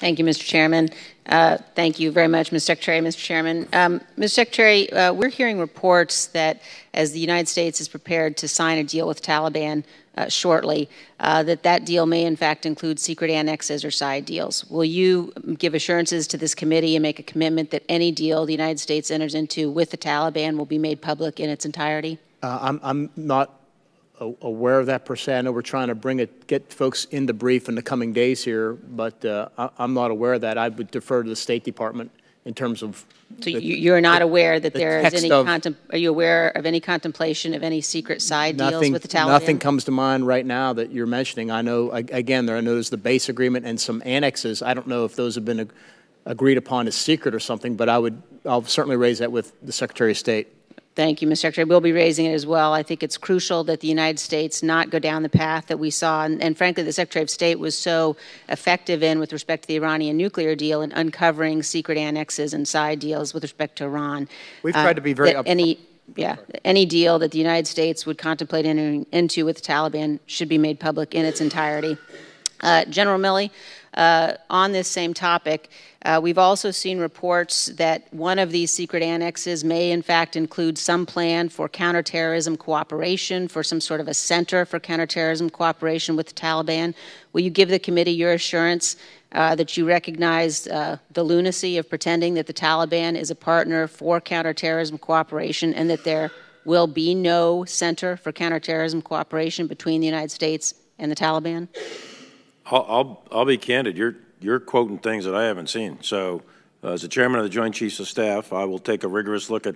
Thank you, Mr. Chairman. Thank you very much, Ms. Secretary. Mr. Chairman, Mr. Secretary, we're hearing reports that as the United States is prepared to sign a deal with Taliban shortly, that deal may in fact include secret annexes or side deals. Will you give assurances to this committee and make a commitment that any deal the United States enters into with the Taliban will be made public in its entirety? I'm not aware of that per se. I know we're trying to get folks in the brief in the coming days here, but I'm not aware of that. I would defer to the State Department in terms of. So you're not aware that there is any are you aware of any contemplation of any secret side deals with the Taliban? Nothing comes to mind right now that you're mentioning. I know, again, I know there's the base agreement and some annexes. I don't know if those have been agreed upon as secret or something, but I'll certainly raise that with the Secretary of State. Thank you, Mr. Secretary. We'll be raising it as well. I think it's crucial that the United States not go down the path that we saw, and frankly, the Secretary of State was so effective in with respect to the Iranian nuclear deal in uncovering secret annexes and side deals with respect to Iran. We've tried to be very upfront. Any deal that the United States would contemplate entering into with the Taliban should be made public in its entirety. General Milley, on this same topic, we've also seen reports that one of these secret annexes may in fact include some plan for counterterrorism cooperation, for some sort of a center for counterterrorism cooperation with the Taliban. Will you give the committee your assurance that you recognize the lunacy of pretending that the Taliban is a partner for counterterrorism cooperation and that there will be no center for counterterrorism cooperation between the United States and the Taliban? I'll be candid. You're quoting things that I haven't seen. So, as the chairman of the Joint Chiefs of Staff, I will take a rigorous look at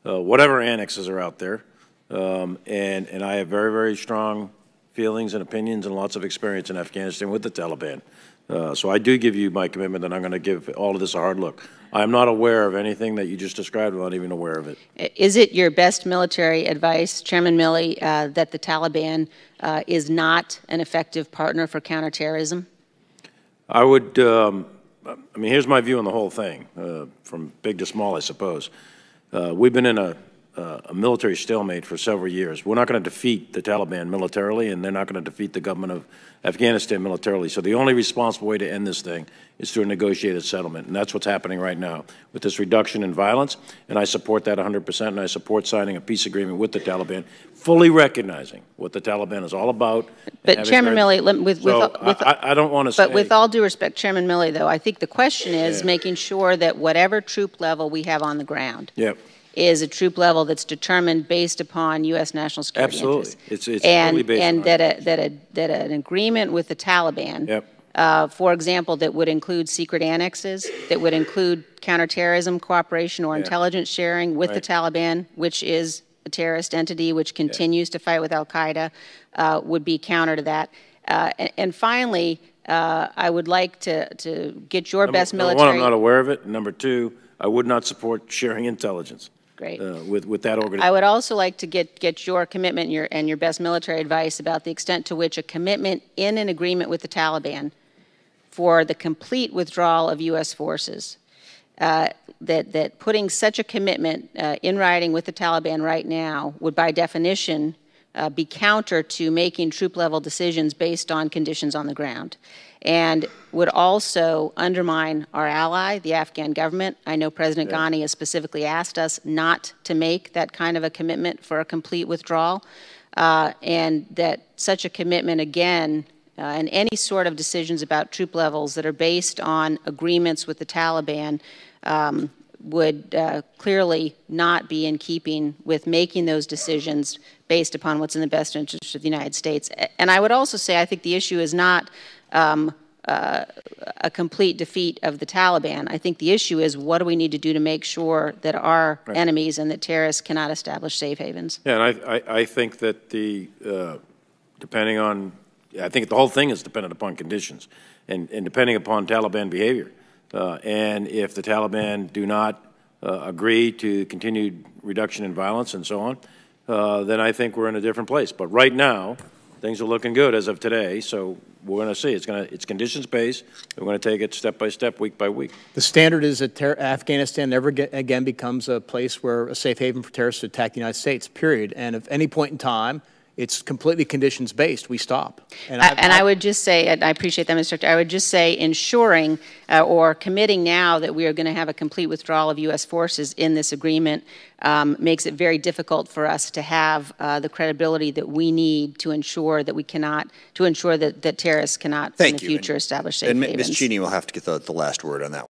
whatever annexes are out there, and I have very, very strong feelings and opinions and lots of experience in Afghanistan with the Taliban. So I do give you my commitment that I'm going to give all of this a hard look. I am not aware of anything that you just described. I'm not even aware of it. Is it your best military advice, Chairman Milley, that the Taliban is not an effective partner for counterterrorism? I would, I mean, here's my view on the whole thing, from big to small, I suppose. We've been in a military stalemate for several years. We're not going to defeat the Taliban militarily, and they're not going to defeat the government of Afghanistan militarily. So the only responsible way to end this thing is through a negotiated settlement, and that's what's happening right now with this reduction in violence, and I support that 100%, and I support signing a peace agreement with the Taliban, fully recognizing what the Taliban is all about. But Chairman Milley, I don't want to say. But with all due respect, Chairman Milley, though, I think the question is making sure that whatever troop level we have on the ground is a troop level that's determined based upon U.S. national security interests. It's totally based and on that an agreement with the Taliban, for example, that would include secret annexes, that would include counterterrorism cooperation or intelligence sharing with the Taliban, which is a terrorist entity which continues to fight with al-Qaeda, would be counter to that. And finally, I would like to get your best military. Number one, I'm not aware of it. Number two, I would not support sharing intelligence. Great. With that organization. I would also like to get your commitment and your best military advice about the extent to which a commitment in an agreement with the Taliban for the complete withdrawal of U.S. forces, that putting such a commitment in writing with the Taliban right now would by definition be counter to making troop-level decisions based on conditions on the ground, and would also undermine our ally, the Afghan government. I know President Ghani has specifically asked us not to make that kind of a commitment for a complete withdrawal, and that such a commitment, again, and any sort of decisions about troop levels that are based on agreements with the Taliban would clearly not be in keeping with making those decisions based upon what's in the best interest of the United States. And I would also say I think the issue is not a complete defeat of the Taliban. I think the issue is what do we need to do to make sure that our enemies and that terrorists cannot establish safe havens. Yeah, and I think that depending on, I think the whole thing is dependent upon conditions and depending upon Taliban behavior. And if the Taliban do not agree to continued reduction in violence and so on, then I think we're in a different place. But right now, things are looking good as of today, so we're going to see. It's conditions-based. We're going to take it step by step, week by week. The standard is that Afghanistan never again becomes a place where a safe haven for terrorists to attack the United States, period. And at any point in time, it's completely conditions-based. We stop. And I would just say, and I appreciate that, Mr. Secretary, I would just say ensuring or committing now that we are going to have a complete withdrawal of U.S. forces in this agreement makes it very difficult for us to have the credibility that we need to ensure that we cannot, to ensure that terrorists cannot in the future establish safe havens. And Ms. Cheney will have to get the last word on that.